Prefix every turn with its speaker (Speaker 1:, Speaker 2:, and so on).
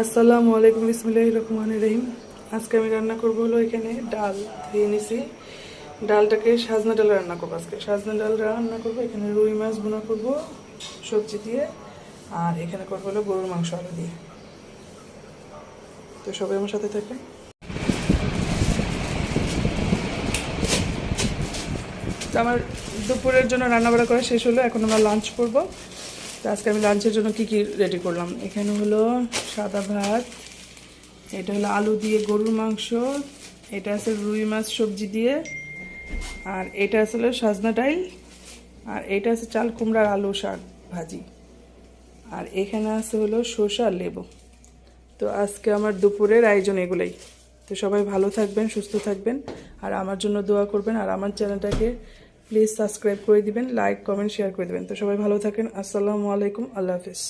Speaker 1: আসসালামু আলাইকুম, বিসমিল্লাহির রহমানির রহিম। আজকে আমি রান্না করবো হলো এখানে ডাল ধুয়ে নিছি। ডালটাকে সাজনা ডাল রান্না করবো। আজকে সাজনা ডাল রান্না করবো। এখানে রুই মাছ ভুনা করবো সবজি দিয়ে, আর এখানে করবো হলো গরুর মাংস আলু দিয়ে। তো সবাই আমার সাথে থাকেন। তো আমার দুপুরের জন্য রান্নাবাড়া করা শেষ হলো, এখন আমরা লাঞ্চ করবো। তো আজকে আমি লাঞ্চের জন্য কি কি রেডি করলাম, এখানে হলো সাদা ভাত, এটা হলো আলু দিয়ে গরুর মাংস, এটা আছে রুই মাছ সবজি দিয়ে, আর এটা আসলে সাজনা ডাল, আর এটা আছে চাল কুমড়ার আলু শাক ভাজি, আর এখানে আছে হলো শসা আর লেবু। তো আজকে আমার দুপুরের আয়োজন এগুলোই। তো সবাই ভালো থাকবেন, সুস্থ থাকবেন, আর আমার জন্য দোয়া করবেন, আর আমার চ্যানেলটাকে প্লিজ সাবস্ক্রাইব করে দিবেন, লাইক কমেন্ট শেয়ার করে দিবেন। তো সবাই ভালো থাকেন। আসসালামু আলাইকুম, আল্লাহ হাফিজ।